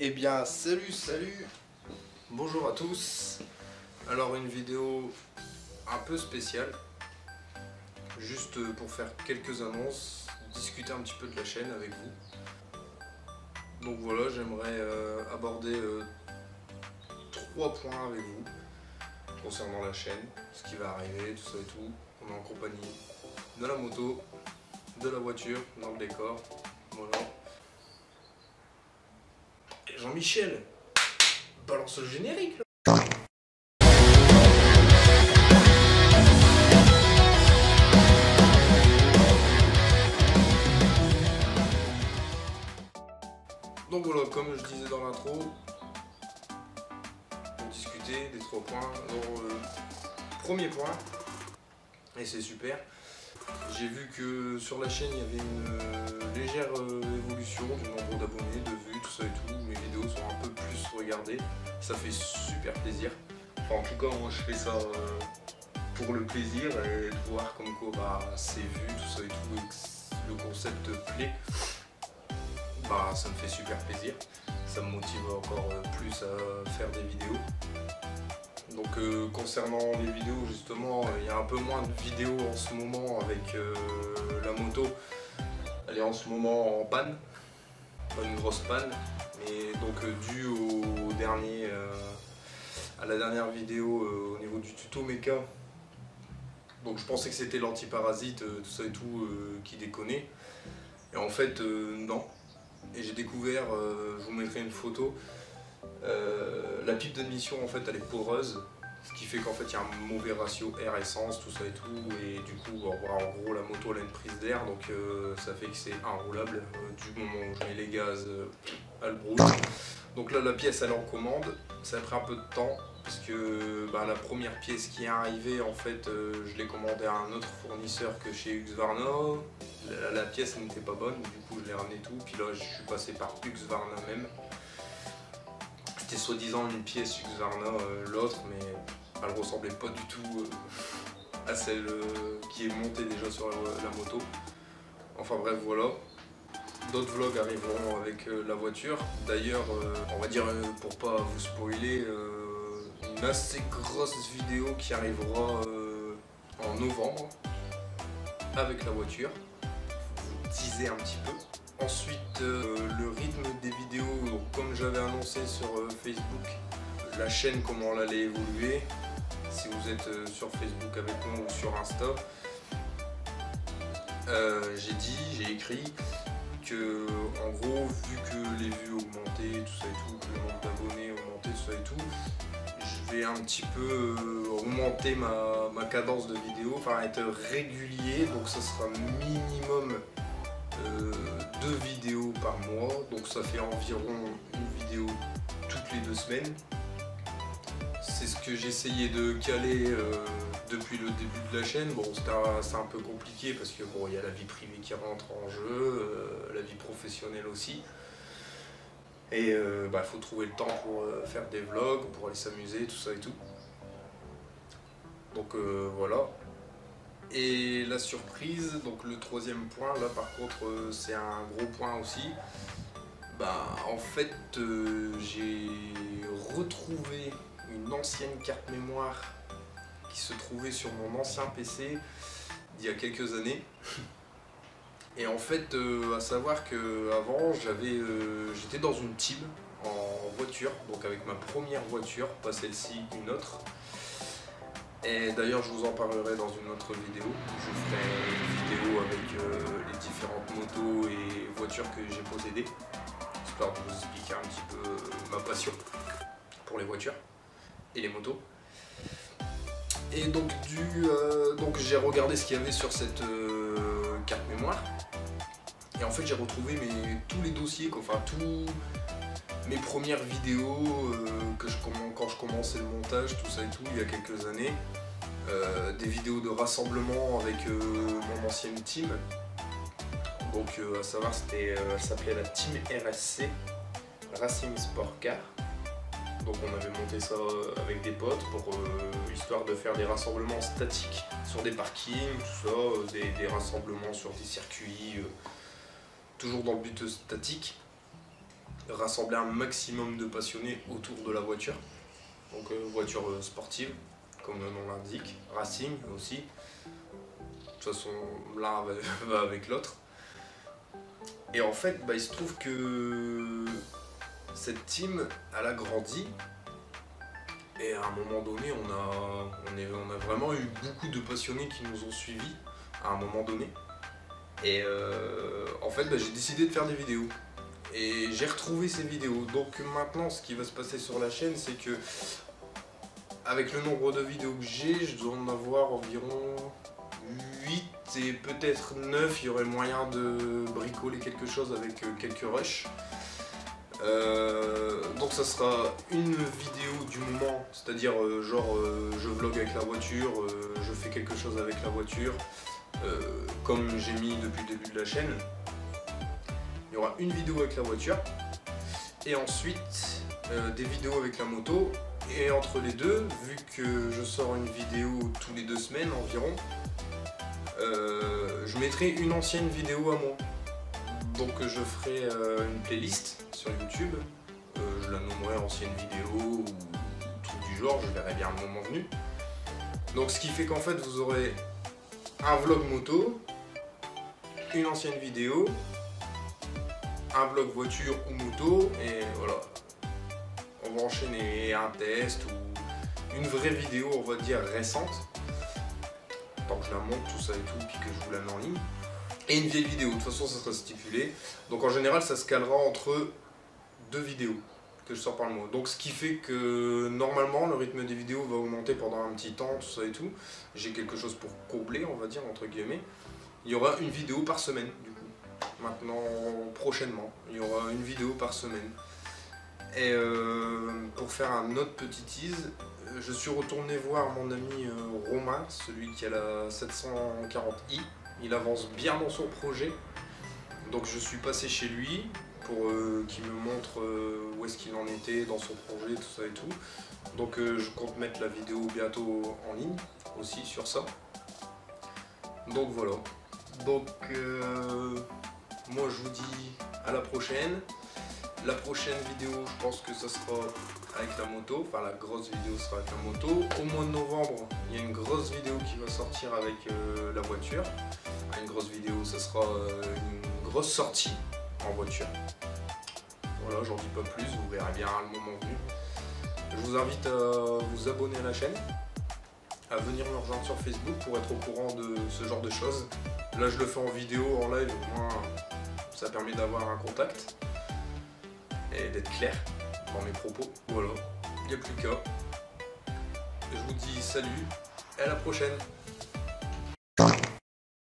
Eh bien salut, bonjour à tous. Alors une vidéo un peu spéciale, juste pour faire quelques annonces, discuter un petit peu de la chaîne avec vous. Donc voilà, j'aimerais aborder 3 points avec vous concernant la chaîne, ce qui va arriver, tout ça et tout. On est en compagnie de la moto, de la voiture, dans le décor, voilà. Jean-Michel, balance le générique là. Donc voilà, comme je disais dans l'intro, pour discuter des 3 points. Alors, premier point, et c'est super, j'ai vu que sur la chaîne il y avait une légère évolution du nombre d'abonnés, de vues, tout ça et tout. Mes vidéos sont un peu plus regardées, ça fait super plaisir. Enfin, en tout cas, moi je fais ça pour le plaisir et de voir comme quoi c'est vu, tout ça et tout, et que le concept plaît. Ça me fait super plaisir, ça me motive encore plus à faire des vidéos. Donc concernant les vidéos, justement, il y a un peu moins de vidéos en ce moment avec la moto. Elle est en ce moment en panne, pas une grosse panne, mais donc dû au dernier, à la dernière vidéo au niveau du tuto méca. Donc je pensais que c'était l'antiparasite, tout ça et tout qui déconnait, et en fait non. Et j'ai découvert, je vous mettrai une photo, la pipe d'admission en fait elle est poreuse, ce qui fait qu'en fait il y a un mauvais ratio air essence, tout ça et tout, et du coup en gros la moto elle a une prise d'air, donc ça fait que c'est inroulable du moment où je mets les gaz, elle brûle. Donc là la pièce elle est en commande, ça a pris un peu de temps parce que la première pièce qui est arrivée en fait je l'ai commandée à un autre fournisseur que chez Husqvarna. La pièce n'était pas bonne, du coup je l'ai ramené tout, puis là je suis passé par Husqvarna même. C'était soi-disant une pièce Husqvarna l'autre, mais elle ressemblait pas du tout à celle qui est montée déjà sur la moto. Enfin bref, voilà. D'autres vlogs arriveront avec la voiture. D'ailleurs, on va dire pour pas vous spoiler, une assez grosse vidéo qui arrivera en novembre avec la voiture. Vous teaser un petit peu. Ensuite, le rythme des vidéos, donc, comme j'avais annoncé sur Facebook, la chaîne comment elle allait évoluer. Si vous êtes sur Facebook avec moi ou sur Insta, j'ai écrit que, en gros, vu que les vues augmentaient, tout ça et tout, que le nombre d'abonnés augmentait, tout ça et tout, je vais un petit peu augmenter ma cadence de vidéo, enfin être régulier, donc ça sera minimum 2 vidéos par mois, donc ça fait environ une vidéo toutes les 2 semaines. C'est ce que j'essayais de caler depuis le début de la chaîne. Bon, c'est un peu compliqué parce que bon, il y a la vie privée qui rentre en jeu, la vie professionnelle aussi. Et il faut trouver le temps pour faire des vlogs, pour aller s'amuser, tout ça et tout. Donc voilà. Et la surprise, donc le 3e point, là par contre c'est un gros point aussi. En fait j'ai retrouvé une ancienne carte mémoire qui se trouvait sur mon ancien PC d'il y a quelques années. Et en fait à savoir que avant j'étais dans une team en voiture, donc avec ma première voiture, pas celle-ci, une autre. Et d'ailleurs je vous en parlerai dans une autre vidéo. Je ferai une vidéo avec les différentes motos et voitures que j'ai possédées, histoire de vous expliquer un petit peu ma passion pour les voitures et les motos. Et donc j'ai regardé ce qu'il y avait sur cette carte mémoire. Et en fait j'ai retrouvé tous les dossiers, enfin tous mes premières vidéos quand je commençais le montage, tout ça et tout, il y a quelques années. Des vidéos de rassemblement avec mon ancienne team. Donc à savoir, elle s'appelait la Team RSC, Racing Sport Car. Donc on avait monté ça avec des potes pour histoire de faire des rassemblements statiques sur des parkings, tout ça, des rassemblements sur des circuits, toujours dans le but statique. rassembler un maximum de passionnés autour de la voiture. Donc voiture sportive, comme le nom l'indique, racing aussi. De toute façon, l'un va avec l'autre. Et en fait, il se trouve que cette team, elle a grandi. Et à un moment donné, on a vraiment eu beaucoup de passionnés qui nous ont suivis à un moment donné. Et en fait, j'ai décidé de faire des vidéos. Et j'ai retrouvé ces vidéos. Donc maintenant, ce qui va se passer sur la chaîne, c'est que avec le nombre de vidéos que j'ai, je dois en avoir environ 8 et peut-être 9. Il y aurait moyen de bricoler quelque chose avec quelques rushs. Donc ça sera une vidéo du moment, c'est-à-dire je vlog avec la voiture, je fais quelque chose avec la voiture, comme j'ai mis depuis le début de la chaîne. Il y aura une vidéo avec la voiture et ensuite des vidéos avec la moto, et entre les deux, vu que je sors une vidéo tous les 2 semaines environ, je mettrai une ancienne vidéo à moi. Donc je ferai une playlist sur YouTube, je la nommerai ancienne vidéo ou truc du genre, je verrai bien le moment venu. Donc ce qui fait qu'en fait vous aurez un vlog moto, une ancienne vidéo, un vlog voiture ou moto, et voilà. On va enchaîner un test ou une vraie vidéo, on va dire récente, tant que je la monte, tout ça et tout, puis que je vous la mets en ligne. Et une vieille vidéo, de toute façon ça sera stipulé. Donc en général ça se calera entre 2 vidéos que je sors par le mois. Donc ce qui fait que normalement le rythme des vidéos va augmenter pendant un petit temps, tout ça et tout. J'ai quelque chose pour combler, on va dire, entre guillemets. Il y aura une vidéo par semaine du coup. Maintenant, prochainement, il y aura une vidéo par semaine. Et pour faire un autre petit tease, je suis retourné voir mon ami Romain, celui qui a la 740i. Il avance bien dans son projet, donc je suis passé chez lui pour qu'il me montre où est-ce qu'il en était dans son projet, tout ça et tout. Donc je compte mettre la vidéo bientôt en ligne aussi sur ça. Donc voilà. Donc moi je vous dis à la prochaine. La prochaine vidéo, je pense que ça sera avec la moto, enfin la grosse vidéo sera avec la moto. Au mois de novembre, il y a une grosse vidéo qui va sortir avec la voiture. Une grosse vidéo, ça sera une grosse sortie en voiture. Voilà, j'en dis pas plus, vous verrez bien le moment venu. Je vous invite à vous abonner à la chaîne, à venir me rejoindre sur Facebook pour être au courant de ce genre de choses. Là, je le fais en vidéo, en live, au moins ça permet d'avoir un contact et d'être clair dans mes propos. Voilà, il n'y a plus qu'à. Je vous dis salut, et à la prochaine.